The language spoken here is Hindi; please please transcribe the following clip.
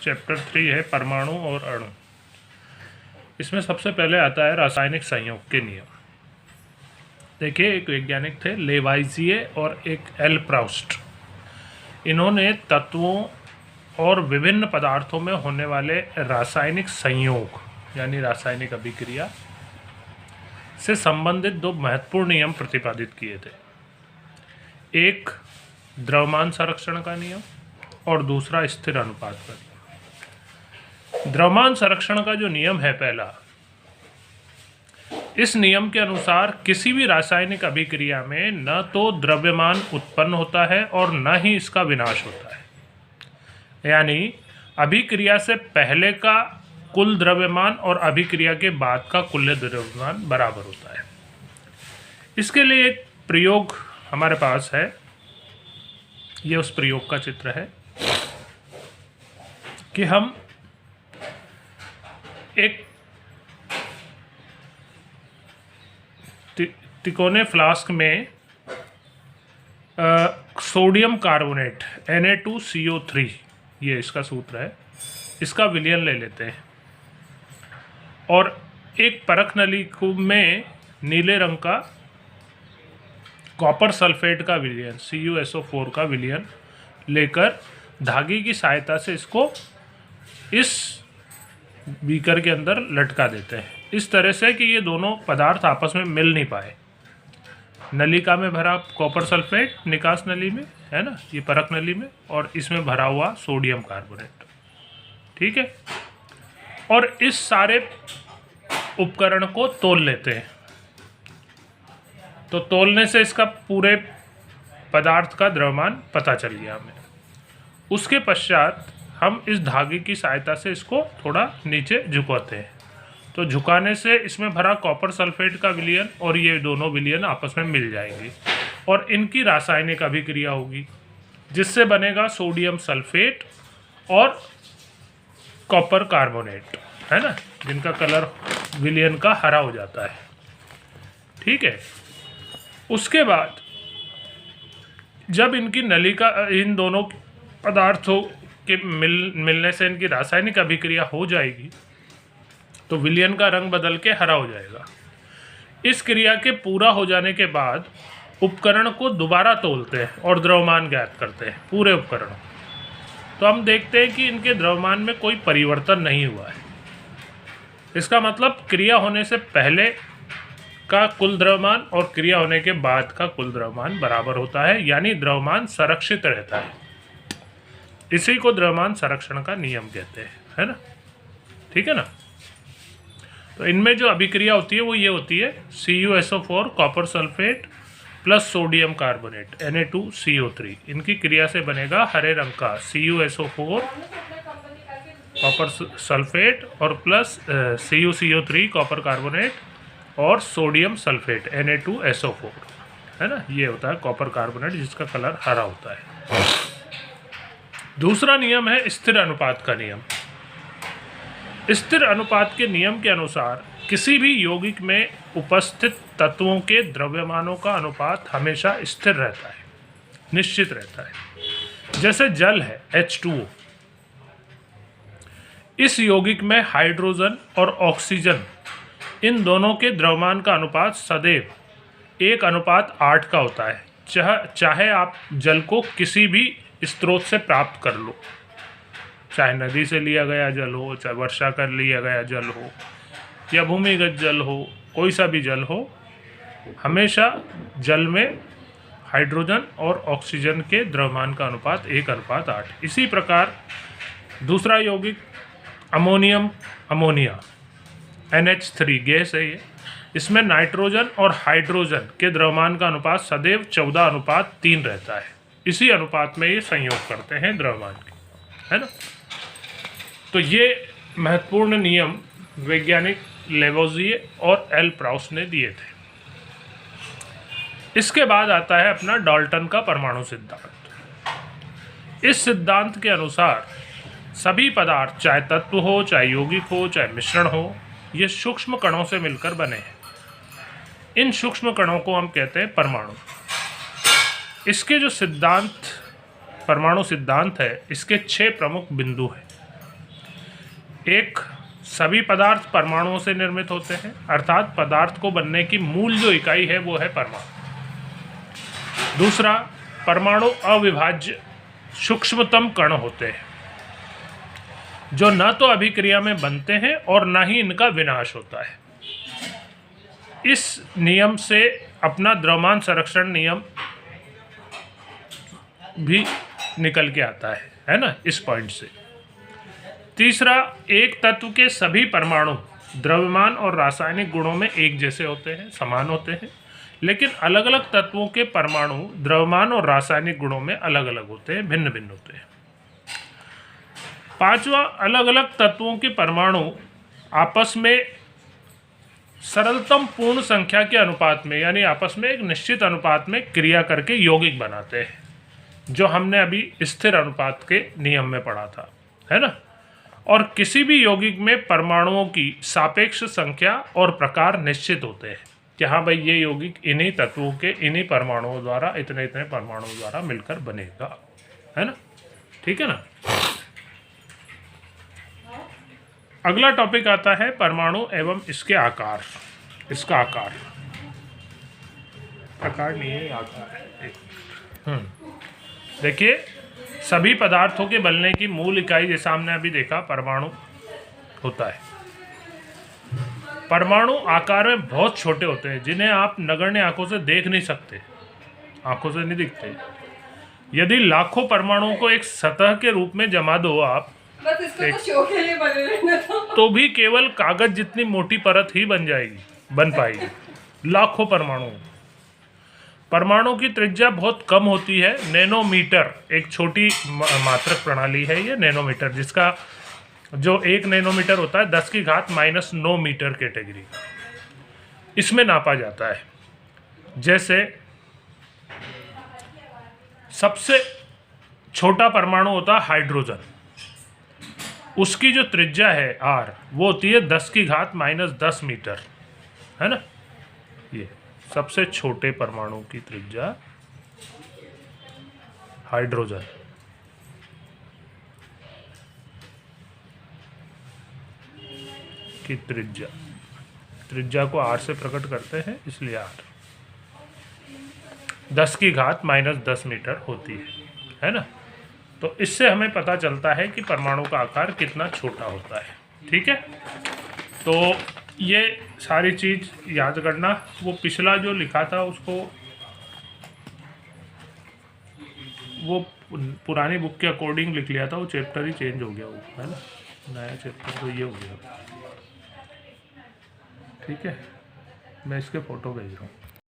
चैप्टर 3 है परमाणु और अणु। इसमें सबसे पहले आता है रासायनिक संयोग के नियम। देखिए, एक वैज्ञानिक थे लेवाइजिए और एक एल प्राउस्ट। इन्होंने तत्वों और विभिन्न पदार्थों में होने वाले रासायनिक संयोग यानी रासायनिक अभिक्रिया से संबंधित दो महत्वपूर्ण नियम प्रतिपादित किए थे। एक द्रव्यमान संरक्षण का नियम और दूसरा स्थिर अनुपात का नियम। द्रव्यमान संरक्षण का जो नियम है पहला, इस नियम के अनुसार किसी भी रासायनिक अभिक्रिया में न तो द्रव्यमान उत्पन्न होता है और न ही इसका विनाश होता है। यानी अभिक्रिया से पहले का कुल द्रव्यमान और अभिक्रिया के बाद का कुल द्रव्यमान बराबर होता है। इसके लिए एक प्रयोग हमारे पास है, ये उस प्रयोग का चित्र है कि हम एक तिकोने फ्लास्क में सोडियम कार्बोनेट Na2CO3, ये इसका सूत्र है, इसका विलयन ले लेते हैं और एक परख नली में नीले रंग का कॉपर सल्फेट का विलयन CuSO4 का विलयन लेकर धागे की सहायता से इसको इस बीकर के अंदर लटका देते हैं, इस तरह से कि ये दोनों पदार्थ आपस में मिल नहीं पाए। नलिका में भरा कॉपर सल्फेट निकास नली में है ना, ये परख नली में, और इसमें भरा हुआ सोडियम कार्बोनेट। ठीक है, और इस सारे उपकरण को तोल लेते हैं। तो तोलने से इसका पूरे पदार्थ का द्रव्यमान पता चल गया हमें। उसके पश्चात हम इस धागे की सहायता से इसको थोड़ा नीचे झुकाते हैं। तो झुकाने से इसमें भरा कॉपर सल्फेट का विलयन और ये दोनों विलयन आपस में मिल जाएंगे और इनकी रासायनिक अभिक्रिया होगी, जिससे बनेगा सोडियम सल्फेट और कॉपर कार्बोनेट, है ना, जिनका कलर विलयन का हरा हो जाता है। ठीक है, उसके बाद जब इनकी नलिका इन दोनों पदार्थों के मिलने से इनकी रासायनिक अभिक्रिया हो जाएगी तो विलयन का रंग बदल के हरा हो जाएगा। इस क्रिया के पूरा हो जाने के बाद उपकरण को दोबारा तोलते हैं और द्रव्यमान ज्ञात करते हैं पूरे उपकरण। तो हम देखते हैं कि इनके द्रव्यमान में कोई परिवर्तन नहीं हुआ है। इसका मतलब क्रिया होने से पहले का कुल द्रव्यमान और क्रिया होने के बाद का कुल द्रव्यमान बराबर होता है, यानी द्रव्यमान संरक्षित रहता है। इसी को द्रव्यमान संरक्षण का नियम कहते हैं, है ना। ठीक है ना। तो इनमें जो अभिक्रिया होती है वो ये होती है CuSO4 copper sulphate plus sodium carbonate Na2CO3। इनकी क्रिया से बनेगा हरे रंग का CuSO4 कॉपर सल्फेट और प्लस CuCO3 कॉपर कार्बोनेट और सोडियम सल्फेट Na2SO4, है ना। ये होता है कॉपर कार्बोनेट जिसका कलर हरा होता है। दूसरा नियम है स्थिर अनुपात का नियम। स्थिर अनुपात के नियम के अनुसार किसी भी यौगिक में उपस्थित तत्वों के द्रव्यमानों का अनुपात हमेशा स्थिर रहता है, निश्चित रहता है। जैसे जल है H2O, इस यौगिक में हाइड्रोजन और ऑक्सीजन इन दोनों के द्रव्यमान का अनुपात सदैव 1:8 का होता है। चाहे आप जल को किसी भी स्रोत से प्राप्त कर लो, चाहे नदी से लिया गया जल हो, चाहे वर्षा कर लिया गया जल हो या भूमिगत जल हो, कोई सा भी जल हो, हमेशा जल में हाइड्रोजन और ऑक्सीजन के द्रव्यमान का अनुपात 1:8। इसी प्रकार दूसरा यौगिक अमोनिया NH3 गैस है ये, इसमें नाइट्रोजन और हाइड्रोजन के द्रव्यमान का अनुपात सदैव 14:3 रहता है। इसी अनुपात में ये संयोग करते हैं द्रव्यमान के, है ना। तो ये महत्वपूर्ण नियम वैज्ञानिक लेवोजिए और एल प्राउस्ट ने दिए थे। इसके बाद आता है अपना डाल्टन का परमाणु सिद्धांत। इस सिद्धांत के अनुसार सभी पदार्थ, चाहे तत्व हो, चाहे यौगिक हो, चाहे मिश्रण हो, ये सूक्ष्म कणों से मिलकर बने हैं। इन सूक्ष्म कणों को हम कहते हैं परमाणु। इसके जो सिद्धांत परमाणु सिद्धांत है इसके 6 प्रमुख बिंदु हैं। एक, सभी पदार्थ परमाणुओं से निर्मित होते हैं, अर्थात पदार्थ को बनने की मूल जो इकाई है वो है परमाणु। दूसरा, परमाणु अविभाज्य सूक्ष्मतम कण होते हैं जो न तो अभिक्रिया में बनते हैं और न ही इनका विनाश होता है। इस नियम से अपना द्रव्यमान संरक्षण नियम भी निकल के आता है ना, इस पॉइंट से। तीसरा, एक तत्व के सभी परमाणु द्रव्यमान और रासायनिक गुणों में एक जैसे होते हैं, समान होते हैं, लेकिन अलग अलग तत्वों के परमाणु द्रव्यमान और रासायनिक गुणों में अलग अलग होते हैं, भिन्न भिन्न होते हैं। पांचवा, अलग अलग तत्वों के परमाणु आपस में सरलतम पूर्ण संख्या के अनुपात में, यानी आपस में एक निश्चित अनुपात में क्रिया करके यौगिक बनाते हैं, जो हमने अभी स्थिर अनुपात के नियम में पढ़ा था, है ना। और किसी भी यौगिक में परमाणुओं की सापेक्ष संख्या और प्रकार निश्चित होते हैं कि हाँ भाई ये यौगिक इन्हीं तत्वों के इन्हीं परमाणुओं द्वारा इतने इतने परमाणुओं द्वारा मिलकर बनेगा, है ना, ठीक है ना। अगला टॉपिक आता है परमाणु एवं इसके आकार। इसका आकार, प्रकार नहीं है, आकार है। देखिए, सभी पदार्थों के बनने की मूल इकाई जैसा हमने अभी देखा परमाणु होता है। परमाणु आकार में बहुत छोटे होते हैं, जिन्हें आप नगण्य आंखों से देख नहीं सकते, आंखों से नहीं दिखते। यदि लाखों परमाणुओं को एक सतह के रूप में जमा दो आप, बस इसको तो शो के लिए बने रहना तो भी केवल कागज जितनी मोटी परत ही बन पाएगी। लाखों परमाणु की त्रिज्या बहुत कम होती है, नैनोमीटर, एक छोटी मात्रक प्रणाली है ये नैनोमीटर, जिसका जो 1 नैनोमीटर होता है 10⁻⁻9 मीटर कैटेगरी का, इसमें नापा जाता है। जैसे सबसे छोटा परमाणु होता है हाइड्रोजन, उसकी जो त्रिज्या है r, वो होती है 10⁻10 मीटर, है ना। ये सबसे छोटे परमाणु की त्रिज्या हाइड्रोजन। की त्रिज्या को r से प्रकट करते हैं, इसलिए r 10⁻10 मीटर होती है ना। तो इससे हमें पता चलता है कि परमाणु का आकार कितना छोटा होता है, ठीक है। तो ये सारी चीज़ याद करना। वो पिछला जो लिखा था उसको, वो पुरानी बुक के अकॉर्डिंग लिख लिया था, वो चैप्टर ही चेंज हो गया, वो है ना, नया चैप्टर तो ये हो गया, ठीक है। मैं इसके फ़ोटो भेज रहा हूँ।